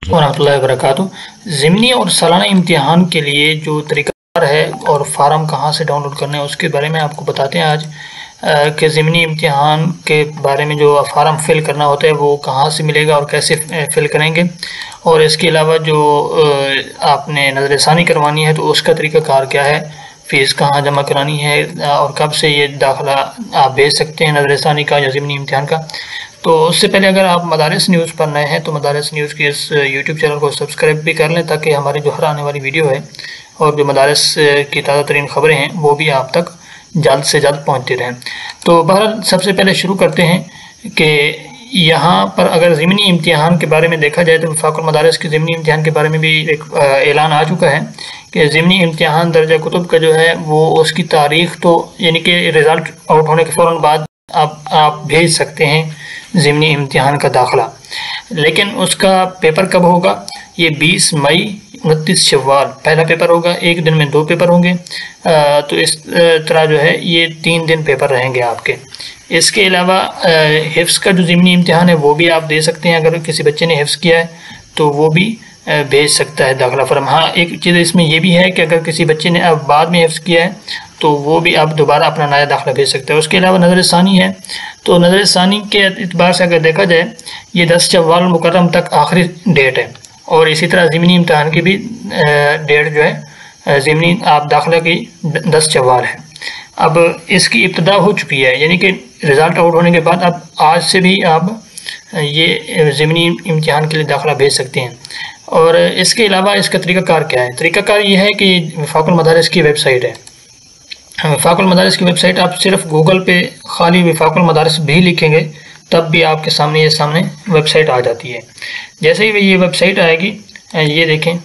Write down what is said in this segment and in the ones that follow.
वरहमतुल्लाहि वबरकातुहू। ज़िमनी और सालाना इम्तिहान के लिए जो तरीक़ाकार है और फार्म कहाँ से डाउनलोड करना है उसके बारे में आपको बताते हैं आज कि ज़िमनी इम्तिहान के बारे में जो फार्म फिल करना होता है वो कहाँ से मिलेगा और कैसे फिल करेंगे, और इसके अलावा जो आपने नज़र ثانی करवानी है तो उसका तरीक़ाकार क्या है, फ़ीस कहाँ जमा करानी है और कब से ये दाखिला आप भेज सकते हैं नज़र ثانی का या ज़िमनी इम्तिहान का। तो उससे पहले अगर आप मदारिस न्यूज़ पर नए हैं तो मदारिस न्यूज़ के इस यूट्यूब चैनल को सब्सक्राइब भी कर लें ताकि हमारी जो हर आने वाली वीडियो है और जो मदारिस की ताज़ा तरीन ख़बरें हैं वो भी आप तक जल्द से जल्द पहुंचती रहें। तो बहरहाल सबसे पहले शुरू करते हैं कि यहाँ पर अगर ज़िमनी इम्तिहान के बारे में देखा जाए तो वफ़ाक़ुल मदारिस के ज़िमनी इम्तिहान के बारे में भी एक ऐलान आ चुका है कि ज़िमनी इम्तिहान दर्जा कुतुब का जो है वो उसकी तारीख़ तो यानी कि रिज़ल्ट आउट होने के फ़ौरन बाद आप भेज सकते हैं ज़िमनी इम्तिहान का दाखिला, लेकिन उसका पेपर कब होगा, ये 20 मई 29 शव्वाल पहला पेपर होगा, एक दिन में 2 पेपर होंगे। तो इस तरह जो है ये 3 दिन पेपर रहेंगे आपके। इसके अलावा हिफ्ज़ का जो ज़िमनी इम्तिहान है वो भी आप दे सकते हैं, अगर किसी बच्चे ने हिफ्ज़ किया है तो वो भी भेज सकता है दाखिला फॉर्म। हाँ, एक चीज़ इसमें ये भी है कि अगर किसी बच्चे ने अब बाद में हिफ्ज़ किया है तो वो भी आप दोबारा अपना नया दाखिला भेज सकते हैं। उसके अलावा नज़र ثانی है, तो नज़र ثانی के एतबार से अगर देखा जाए ये 10 शव्वाल मुकर्रम तक आखिरी डेट है, और इसी तरह ज़िमनी इम्तिहान की भी डेट जो है ज़िमनी आप दाखिला की 10 शव्वाल है। अब इसकी इब्तिदा हो चुकी है, यानी कि रिज़ल्ट आउट होने के बाद अब आज से भी आप ये ज़िमनी इम्तिहान के लिए दाखिला भेज सकते हैं। और इसके अलावा इसका तरीक़ाकार क्या है, तरीक़ाकार ये है कि वफ़ाक़ुल मदारिस की वेबसाइट है। वफ़ाक़ुल मदारिस की वेबसाइट आप सिर्फ गूगल पे खाली वफ़ाक़ुल मदारिस भी लिखेंगे तब भी आपके सामने वेबसाइट आ जाती है। जैसे ही ये वेबसाइट आएगी, ये देखें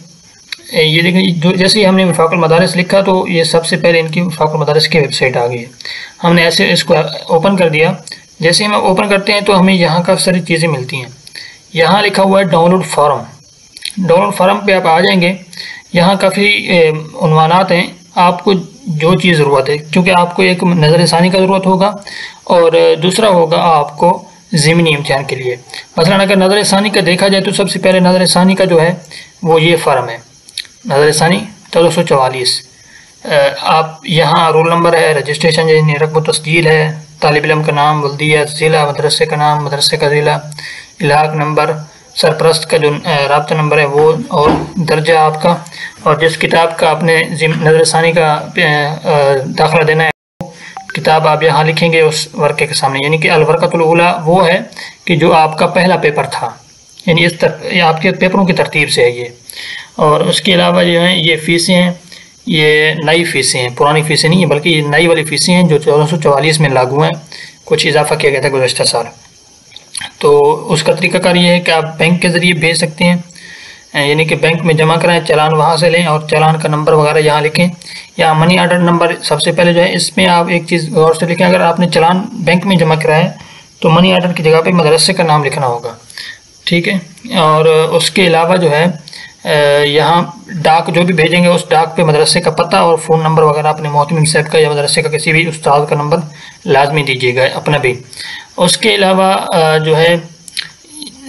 जो जैसे ही हमने वफ़ाक़ुल मदारिस लिखा तो ये सबसे पहले इनकी वफ़ाक़ुल मदारिस की वेबसाइट आ गई है। हमने ऐसे इसको ओपन कर दिया। जैसे ही हम ओपन करते हैं तो हमें यहाँ काफ़ी सारी चीज़ें मिलती हैं। यहाँ लिखा हुआ है डाउनलोड फार्म। डाउनलोड फार्म पे आप आ जाएंगे। यहाँ काफ़ी उन्वानात हैं, आपको जो चीज़ ज़रूरत है, क्योंकि आपको एक नज़र ثانی का ज़रूरत होगा और दूसरा होगा आपको ज़िमनी इम्तिहान के लिए। मसलन अगर नज़र ثانی का देखा जाए तो सबसे पहले नज़र ثانی का जो है वो ये फार्म है, नज़र ثانی 1444। आप यहाँ रोल नंबर है, रजिस्ट्रेशन यानी रकम तस्जील है, तालिब इल्म का नाम, वल्दिया, ज़िला, मदरसे का नाम, मदरसे का ज़िला, इलाक़ नंबर, सरपरस्त का जो राब्ता नंबर है वो, और दर्जा आपका, और जिस किताब का आपने नज़र ثانی का दाखिला देना है वो किताब आप यहाँ लिखेंगे उस वर्के के सामने, यानी कि अल-वर्क़तुल ऊला वो है कि जो आपका पहला पेपर था, यानी ये आपके पेपरों की तरतीब से है ये। और उसके अलावा जो है ये फ़ीसें हैं, ये नई फ़ीसें हैं, पुरानी फ़ीसें नहीं है बल्कि ये नई वाली फ़ीसें हैं जो 1444 में लागू हैं, कुछ इजाफ़ा किया गया था गुज़श्ता साल। तो उसका तरीक़ाकार ये है कि आप बैंक के ज़रिए भेज सकते हैं, यानी कि बैंक में जमा कराएं, चालान वहाँ से लें और चालान का नंबर वगैरह यहाँ लिखें, या मनी ऑर्डर नंबर सबसे पहले जो है इसमें आप एक चीज़ गौर से लिखें, अगर आपने चालान बैंक में जमा कराया तो मनी ऑर्डर की जगह पे मदरसे का नाम लिखना होगा, ठीक है। और उसके अलावा जो है यहाँ डाक जो भी भेजेंगे उस डाक पे मदरसे का पता और फ़ोन नंबर वगैरह अपने मोहतमिम साहब का या मदरसे का किसी भी उस्ताद का नंबर लाजमी दीजिएगा अपना भी। उसके अलावा जो है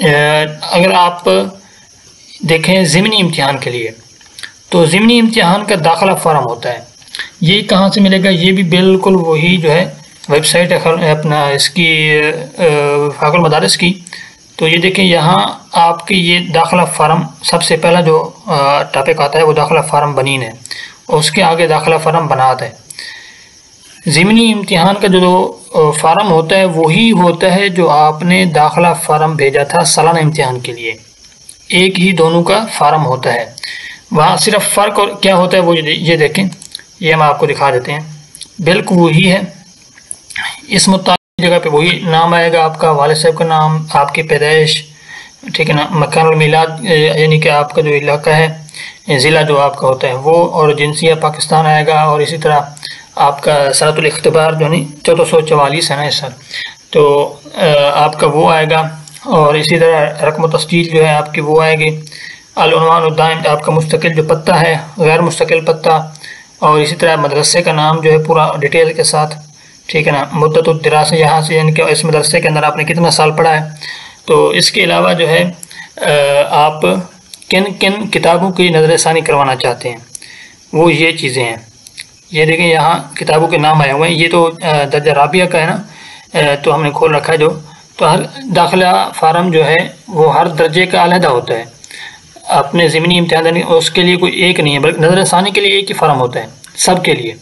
अगर आप देखें ज़िमनी इम्तिहान के लिए तो ज़िमनी इम्तिहान का दाखिला फार्म होता है, ये कहाँ से मिलेगा, ये भी बिल्कुल वही जो है वेबसाइट है अपना इसकी वफ़ाक़ुल मदारिस की। तो ये देखें यहाँ आपके ये दाखिला फार्म सबसे पहला जो टॉपिक आता है वो दाखिला फार्म बनीन है, और उसके आगे दाखिला फार्म बनात है। ज़िमनी इम्तिहान का जो फार्म होता है वही होता है जो आपने दाखिला फार्म भेजा था सालाना इम्तिहान के लिए, एक ही दोनों का फार्म होता है। वहाँ सिर्फ फ़र्क और क्या होता है वो ये देखें, ये हम आपको दिखा देते हैं, बिल्कुल वही है। इस मुताबिक जगह पे वही नाम आएगा, आपका वालिद साहब का नाम, आपकी पैदाइश, ठीक है ना, मकानुल मिलाद यानी कि आपका जो इलाका है, ज़िला जो आपका होता है वो, और जिनसिया पाकिस्तान आएगा, और इसी तरह आपका सनतुल इख्तिबार जो नहीं 1444 है ना इस साल, तो आपका वो आएगा, और इसी तरह रकम तस्जील जो है आपकी वो आएगी। अल-उन्वान उद-दाइम आपका मुस्तकिल जो पत्ता है, गैर मुस्तकिल पत्ता, और इसी तरह मदरसे का नाम जो है पूरा डिटेल के साथ, ठीक है ना, मुद्दतुद दिरासा यहाँ से यानी कि इस मदरसे के अंदर आपने कितना साल पढ़ा है। तो इसके अलावा जो है आप کن کن کتابوں کی نظر ثانی کروانا چاہتے ہیں، وہ یہ چیزیں ہیں۔ یہ دیکھیں یہاں کتابوں کے نام آئے ہوئے ہیں، یہ تو درجہ رابعہ کا ہے نا، تو ہم نے کھول رکھا ہے تو ہر داخلہ فارم جو ہے وہ ہر درجے کا علیحدہ ہوتا ہے۔ اپنے ضمنی امتحان اس کے لیے کوئی ایک نہیں ہے، بلکہ نظر ثانی کے لیے ایک ہی فارم ہوتا ہے سب کے لیے،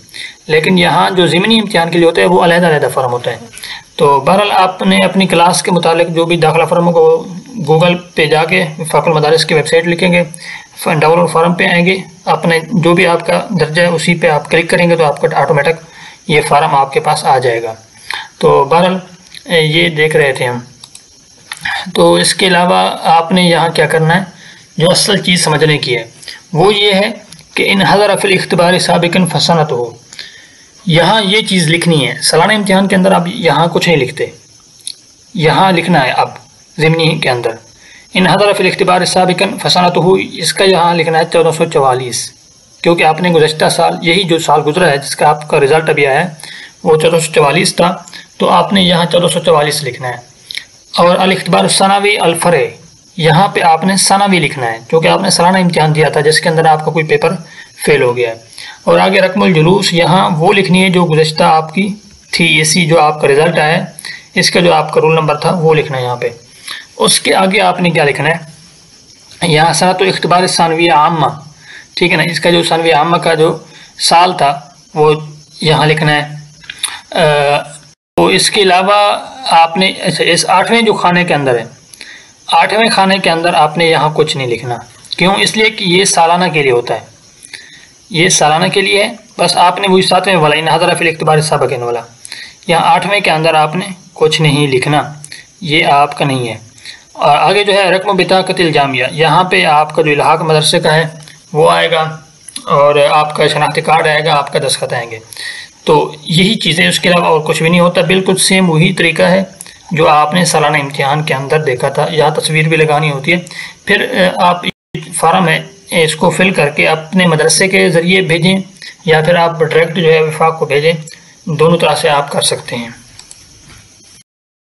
لیکن یہاں جو ضمنی امتحان کے لیے ہوتا ہے وہ علیحدہ علیحدہ فارم ہوتا ہے۔ تو بہرحال آپ نے اپنی کلاس کے متعلق جو بھی داخلہ فارم کو گوگل پہ جا کے وفاق المدارس کی ویب سائٹ لکھیں گے، ڈاؤن لوڈ فارم پہ آئیں گے، اپنے جو بھی آپ کا درجہ ہے اسی پہ آپ کلک کریں گے تو آپ کا آٹومیٹک یہ فارم آپ کے پاس آ جائے گا۔ تو بہرحال یہ دیکھ رہے تھے ہم۔ تو اس کے علاوہ آپ نے یہاں کیا کرنا ہے، جو اصل چیز سمجھنے کی ہے وہ یہ ہے کہ ان حضر فی الاختبار سابقا فسنت ہو، یہاں یہ چیز لکھنی ہے۔ سالانہ امتحان کے اندر آپ یہاں کچھ نہیں لکھتے، یہاں لکھنا ہے اب ضمنی کے اندر ان حضر فی الاختبار سابقا فسنت ہو، اس کا یہاں لکھنا ہے 1444، کیونکہ آپ نے گزشتہ سال یہی جو سال گزرا ہے جس کا آپ کا رزلٹ ابھی آیا ہے وہ 1444 تھا، تو آپ نے یہاں 1444 لکھنا ہے۔ اور الاختبار الثانوی الفرع، یہاں پہ آپ نے ثانوی لکھنا ہے کیونکہ آپ نے سالانہ امتحان دیا تھا جس کے اندر آپ کا کوئی پیپر فیل ہو گیا ہے۔ اور آگے رقم الجلوس، یہاں وہ لکھنی ہے جو گزشتہ آپ کی تھی، اسی جو آپ کا رزلٹ آیا ہے اس کا جو آپ کا رول نمبر تھا وہ لکھنا ہے یہاں پہ۔ اس کے آگے آپ نے کیا لکھنا ہے، یہاں سنۃ اختبار ثانویہ عامہ، ٹھیک ہے نا، اس کا جو ثانویہ عامہ کا جو سال تھا وہ یہاں لکھنا ہے۔ تو اس کے علاوہ آپ نے اس 8ویں جو خانے کے اندر ہے، 8ویں خانے کے اندر آپ نے یہاں کچھ نہیں لکھنا، کیوں؟ اس لیے کہ یہ سالانہ کے لیے ہوتا ہے، یہ سالانہ کے لیے ہے، بس آپ نے وہی 7ویں والا ان حضر فی الاختبار سابقا والا، یہاں 8ویں کے اندر آپ نے کچھ نہیں لکھنا، یہ آپ کا نہیں ہے۔ اور آگے جو ہے رقم بطاقت الجامعہ، یہاں پہ آپ کا جو الحاق مدرسے کا ہے وہ آئے گا اور آپ کا شناختی کارڈ آئے گا، آپ کا دستخط آئیں گے، تو یہی چیزیں، اس کے علاوہ اور کچھ بھی نہیں ہوتا، بالکل سیم وہی طریقہ ہے جو آپ نے سالانہ امتحان کے اندر دیکھا تھا۔ یہاں تصویر بھی لگانی ہوتی ہے، پھر آپ فارم ہے اس کو فل کر کے اپنے مدرسے کے ذریعے بھیجیں یا پھر آپ ڈائریکٹ جو ہے وفاق کو بھیجیں، دونوں طرح سے آپ کر سکتے ہیں۔